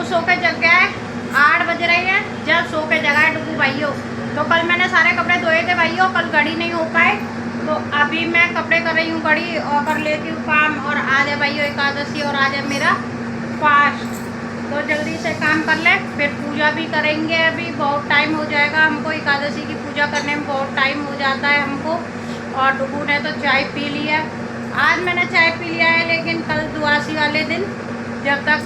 सो के जग गया है, 8 बज रहे हैं जब सो के जगा है डुगू भाइयों। तो कल मैंने सारे कपड़े धोए थे भाइयों, कल घड़ी नहीं हो पाए, तो अभी मैं कपड़े कर रही हूँ घड़ी और कर लेती हूँ काम। और आज है भाइयों एकादशी और आज है मेरा फास्ट, तो जल्दी से काम कर ले, फिर पूजा भी करेंगे। अभी बहुत टाइम हो जाएगा हमको, एकादशी की पूजा करने में बहुत टाइम हो जाता है हमको। और डुगू ने तो चाय पी लिया, आज मैंने चाय पी लिया है, लेकिन कल द्वादशी वाले दिन जब तक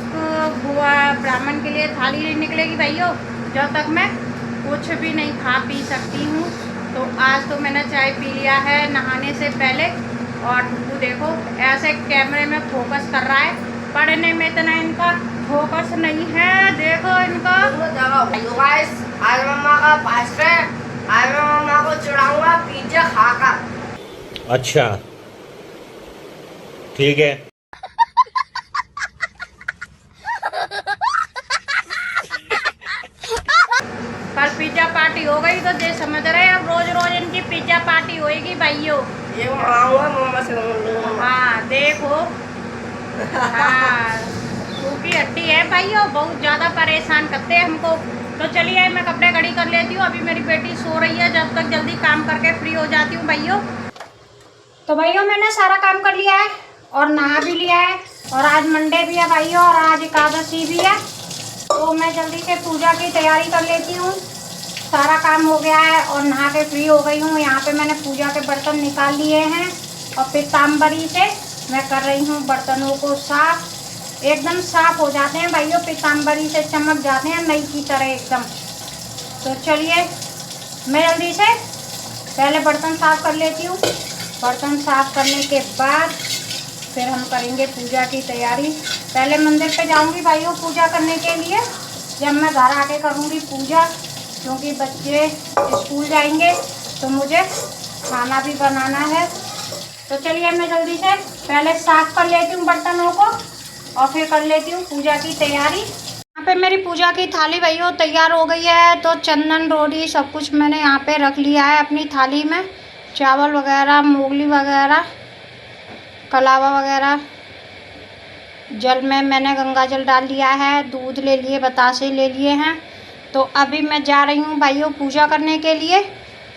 बुआ ब्राह्मण के लिए थाली नहीं निकलेगी भाइयों, जब तक मैं कुछ भी नहीं खा पी सकती हूँ। तो आज तो मैंने चाय पी लिया है नहाने से पहले। और डुगू देखो ऐसे कैमरे में फोकस कर रहा है, पढ़ने में इतना इनका फोकस नहीं है, देखो इनका। आज मम्मा का फास्ट है, आज मैं मम्मा को चढ़ाऊंगा पिज्जा खाकर। अच्छा ठीक है। कल पिज्जा पार्टी हो गई तो दे समझ रहे हैं, अब रोज रोज इनकी पिज्जा पार्टी होएगी भाइयों। ये मांगूंगा मम्मा से। हाँ देखो, हाँ क्योंकि हड्डी है भाइयों, बहुत ज़्यादा परेशान करते हैं हमको। तो चलिए मैं कपड़े घड़ी कर लेती हूँ, अभी मेरी बेटी सो रही है, जब तक जल्दी काम करके फ्री हो जाती हूँ भाइयों। तो भाइयों मैंने सारा काम कर लिया है और नहा भी लिया है, और आज मंडे भी है भाइयों और आज एकादशी भी है, तो मैं जल्दी से पूजा की तैयारी कर लेती हूँ। सारा काम हो गया है और नहा के फ्री हो गई हूँ। यहाँ पे मैंने पूजा के बर्तन निकाल लिए हैं और पीताम्बरी से मैं कर रही हूँ बर्तनों को साफ। एकदम साफ हो जाते हैं भाइयों, पीताम्बरी से चमक जाते हैं नई की तरह एकदम। तो चलिए मैं जल्दी से पहले बर्तन साफ कर लेती हूँ। बर्तन साफ करने के बाद फिर हम करेंगे पूजा की तैयारी। पहले मंदिर पे जाऊंगी भाइयों पूजा करने के लिए, जब मैं घर आके करूंगी पूजा, क्योंकि बच्चे स्कूल जाएंगे तो मुझे खाना भी बनाना है। तो चलिए मैं जल्दी से पहले साफ कर लेती हूँ बर्तनों को और फिर कर लेती हूँ पूजा की तैयारी। यहाँ पे मेरी पूजा की थाली भाइयों तैयार हो गई है, तो चंदन रोड़ी सब कुछ मैंने यहाँ पे रख लिया है अपनी थाली में। चावल वगैरह, मूंगली वगैरह, कलावा वगैरह, जल में मैंने गंगा जल डाल लिया है, दूध ले लिए, बतासे ले लिए हैं। तो अभी मैं जा रही हूँ भाइयों पूजा करने के लिए,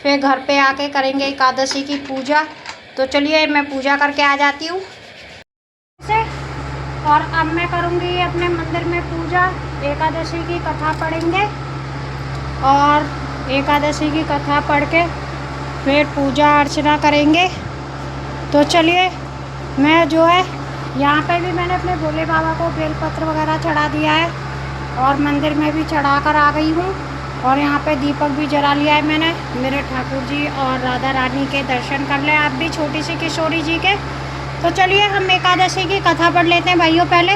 फिर घर पे आके करेंगे एकादशी की पूजा। तो चलिए मैं पूजा करके आ जाती हूँ। और अब मैं करूँगी अपने मंदिर में पूजा, एकादशी की कथा पढ़ेंगे और एकादशी की कथा पढ़ के फिर पूजा अर्चना करेंगे। तो चलिए मैं जो है यहाँ पे भी मैंने अपने भोले बाबा को बेलपत्र वगैरह चढ़ा दिया है और मंदिर में भी चढ़ा कर आ गई हूँ। और यहाँ पे दीपक भी जला लिया है मैंने। मेरे ठाकुर जी और राधा रानी के दर्शन कर लें आप भी, छोटी सी किशोरी जी के। तो चलिए हम एकादशी की कथा पढ़ लेते हैं भाइयों पहले।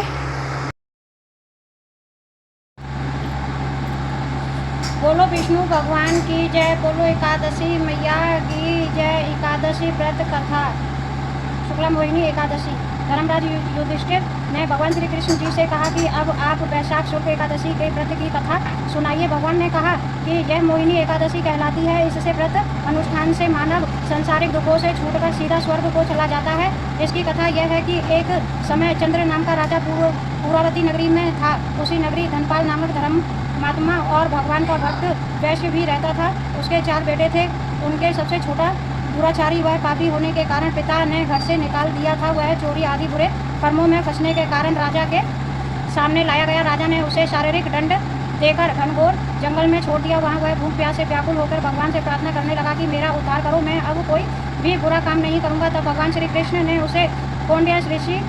बोलो विष्णु भगवान की जय, बोलो एकादशी मैया की जय। एकादशी व्रत कथा, शुक्ला मोहिनी एकादशी। धर्मराज युधिष्ठिर ने भगवान श्री कृष्ण जी से कहा कि अब आप वैशाख शुक्ल एकादशी के व्रत की कथा सुनाइए। भगवान ने कहा कि यह मोहिनी एकादशी कहलाती है। इससे व्रत अनुष्ठान से मानव सांसारिक दुखों से छूटकर सीधा स्वर्ग को चला जाता है। इसकी कथा यह है कि एक समय चंद्र नाम का राजा पूर्वावती नगरी में था। उसी नगरी धनपाल नामक धर्मात्मा और भगवान का भक्त वैश्य भी रहता था। उसके 4 बेटे थे। उनके सबसे छोटा दुराचारी वह पापी होने के कारण पिता ने घर से निकाल दिया था। वह चोरी आदि बुरे कर्मों में फंसने के कारण राजा के सामने लाया गया। राजा ने उसे शारीरिक दंड देकर घनघोर जंगल में छोड़ दिया। वहाँ वह भूख प्यास से व्याकुल होकर भगवान से प्रार्थना करने लगा कि मेरा उद्धार करो, मैं अब कोई भी बुरा काम नहीं करूँगा। तब भगवान श्री कृष्ण ने उसे कौंडिन्य ऋषि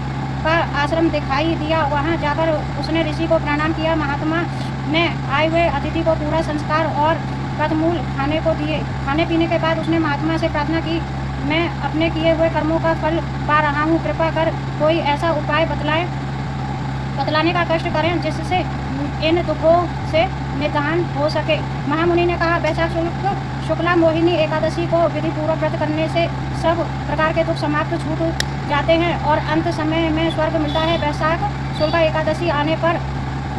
का आश्रम दिखाई दिया। वहाँ जाकर उसने ऋषि को प्रणाम किया। महात्मा ने आए हुए अतिथि को पूरा संस्कार और कदमूल खाने को दिए। खाने पीने के बाद उसने महात्मा से प्रार्थना की, मैं अपने किए हुए कर्मों का फल पा रहा हूँ, कृपा कर कोई ऐसा उपाय बतलाने का कष्ट करें जिससे इन दुखों से निदान हो सके। महामुनि ने कहा, वैशाख शुक्ला मोहिनी एकादशी को विधि पूर्वक व्रत करने से सब प्रकार के दुख समाप्त छूट जाते हैं और अंत समय में स्वर्ग मिलता है। वैशाख शुक्ला एकादशी आने पर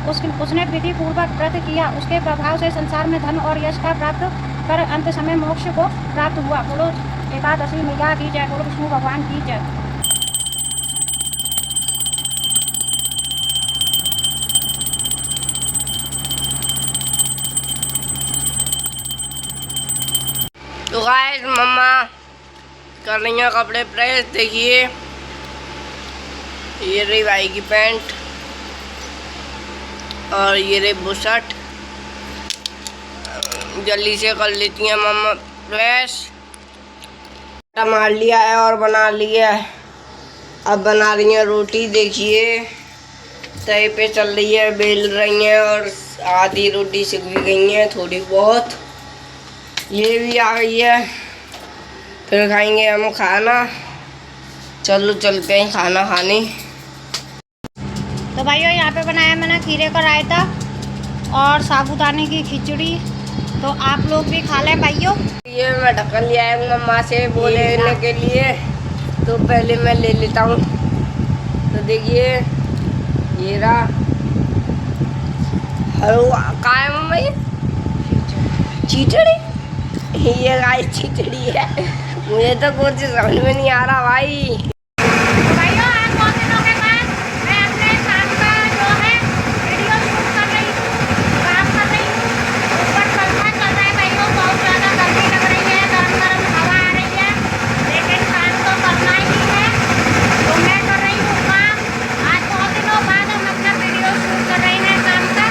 उसने विधि पूर्वक व्रत किया। उसके प्रभाव से संसार में धन और यश का प्राप्त कर अंत समय मोक्ष को प्राप्त हुआ। बोलो एकादशी मैया की जय, बोलो विष्णु भगवान की जय। मम्मा कर रही हैं कपड़े प्रेस। देखिए ये रही भाई की पैंट और ये रही बुशर्ट। जल्दी से कर लेती हैं मम्मा प्रेस। आटा मार लिया है और बना लिया है। अब बना रही हैं रोटी। देखिए तवे पे चल रही है, बेल रही हैं और आधी रोटी सिक भी गई है, थोड़ी बहुत। ये भी आ गई है। फिर खाएंगे हम खाना। चलो चलते हैं खाना खाने। तो भाइयों यहाँ पे बनाया मैंने खीरे का रायता और साबूदाने की खिचड़ी। तो आप लोग भी खा लें भाइयों। ये मैं ढक्कन लिया है मम्मा से बोलने के लिए, तो पहले मैं ले लेता हूँ। तो देखिए ये रहा। हेलो कहाँ है मम्मा? ये खिचड़ी, ये गाय खिचड़ी है। मुझे तो कुछ समझ में नहीं आ रहा भाई। तो भाइयों आज बहुत दिनों के बाद मैं अपने काम का जो है वीडियो शूट कर रही हूँ, काम कर रही हूँ। ऊपर पंखा चल रहा है भाइयों, बहुत ज़्यादा गर्मी लग रही है, गर्म गर्म हवा आ रही है, लेकिन काम तो करना ही है। तो मैं कर रही हूँ काम। आज बहुत दिनों बाद हम अपना वीडियो शूट कर रहे हैं काम का।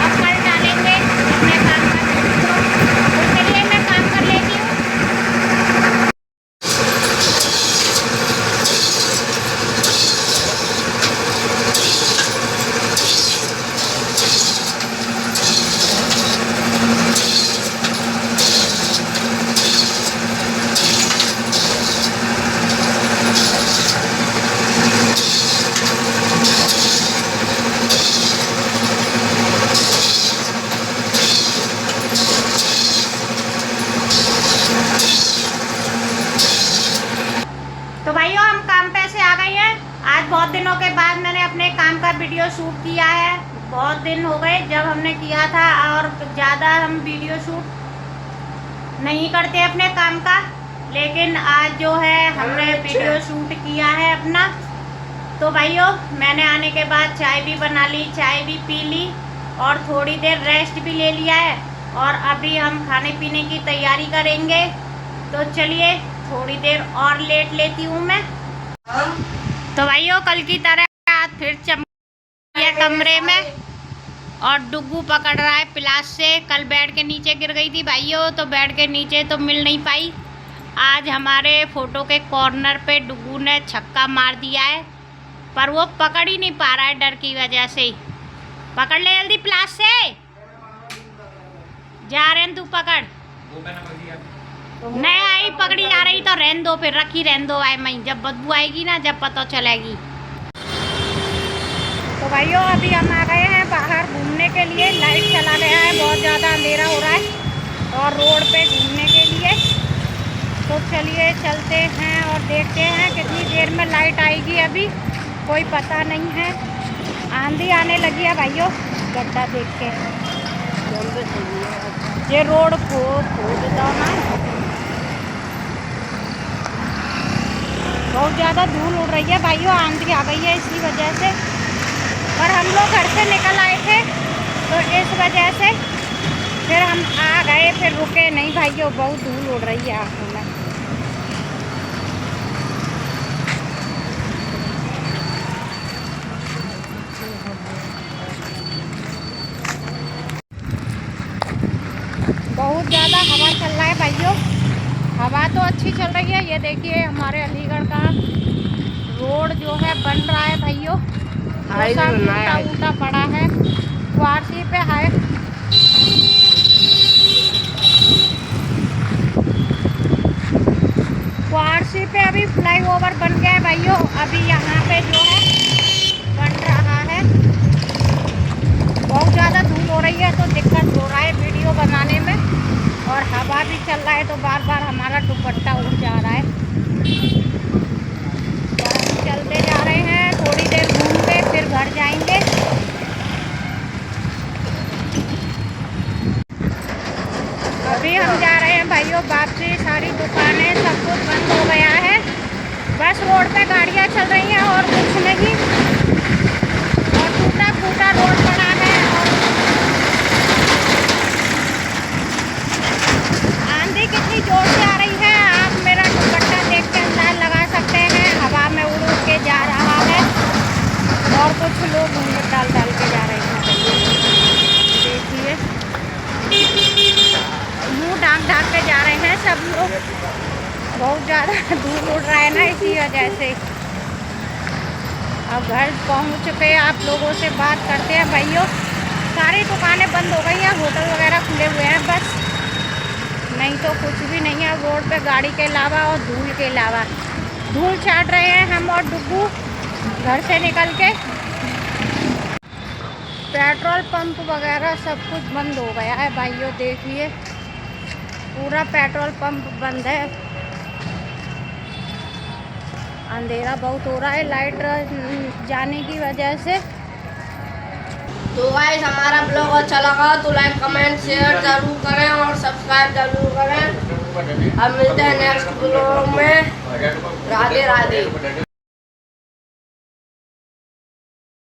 अब कल डालेंगे अपने काम का वीडियो। उसके लिए मैं काम कर लेती हूँ। तो भाइयों हम काम पे से आ गए हैं। आज बहुत दिनों के बाद मैंने अपने काम का वीडियो शूट किया है। बहुत दिन हो गए जब हमने किया था और ज़्यादा हम वीडियो शूट नहीं करते अपने काम का, लेकिन आज जो है हमने वीडियो शूट किया है अपना। तो भाइयों मैंने आने के बाद चाय भी बना ली, चाय भी पी ली और थोड़ी देर रेस्ट भी ले लिया है। और अभी हम खाने पीने की तैयारी करेंगे। तो चलिए थोड़ी देर और लेट लेती हूँ मैं। तो भाइयों कल की तरह आज फिर चमक है कमरे में और डुग्गू पकड़ रहा है पिलास से। कल बेड के नीचे गिर गई थी भाइयों, तो बेड के नीचे तो मिल नहीं पाई। आज हमारे फोटो के कॉर्नर पे डुग्गू ने छक्का मार दिया है, पर वो पकड़ ही नहीं पा रहा है डर की वजह से। पकड़ ले जल्दी पिलास से। जा रहे हैं तू पकड़। नहीं आई पकड़ी जा रही तो रहन दो, फिर रखी रहन दो। आए मई जब बदबू आएगी ना, जब पता चलेगी। तो भाइयों अभी हम आ गए हैं बाहर घूमने के लिए। लाइट चला गया है, बहुत ज़्यादा अंधेरा हो रहा है और रोड पे घूमने के लिए। तो चलिए चलते हैं और देखते हैं कितनी देर में लाइट आएगी। अभी कोई पता नहीं है। आंधी आने लगी है भाइयों, गड्ढा देख के। ये रोड खोद दो ना, बहुत ज़्यादा धूल उड़ रही है भाइयों, आंधी आ गई है इसी वजह से। और हम लोग घर से निकल आए थे तो इस वजह से फिर हम आ गए, फिर रुके नहीं भाइयों। बहुत धूल उड़ रही है आँखों में। बहुत ज़्यादा हवा चल रहा है भाइयों। हवा तो अच्छी चल रही है। ये देखिए हमारे अलीगढ़ का रोड जो है बन रहा है भाइयों। टूटा ऊटा पड़ा है, वारसी पे है। वारसी पे अभी फ्लाईओवर बन गया है भाइयों। अभी यहाँ पे जो है बन रहा है। बहुत ज़्यादा धूल हो रही है तो दिक्कत हो रहा है वीडियो बनाने में। और हवा भी चल रहा है तो बार बार हमारा दुपट्टा उड़ जा रहा है। तो हम चलते जा रहे हैं, थोड़ी देर घूम के फिर घर जाएंगे। अभी हम जा रहे हैं भाइयों वापसी। सारी दुकानें सब कुछ बंद हो गया है, बस रोड पे गाड़ियाँ चल रही हैं और कुछ नहीं। और टूटा फूटा रोड पड़ा है। और रहा है ना, इसी वजह से। अब घर पहुंच चुके, आप लोगों से बात करते हैं भाइयों। सारी दुकानें बंद हो गई हैं, होटल वगैरह खुले हुए हैं बस, नहीं तो कुछ भी नहीं है रोड पे गाड़ी के अलावा और धूल के अलावा। धूल चाट रहे हैं हम और डुग्गू घर से निकल के। पेट्रोल पंप वगैरह सब कुछ बंद हो गया है भाइयों, देखिए पूरा पेट्रोल पंप बंद है। अंधेरा बहुत हो रहा है लाइट जाने की वजह से। तो गाइस हमारा ब्लॉग अच्छा लगा तो लाइक कमेंट शेयर जरूर करें और सब्सक्राइब जरूर करें। अब मिलते हैं नेक्स्ट ब्लॉग में। राधे राधे।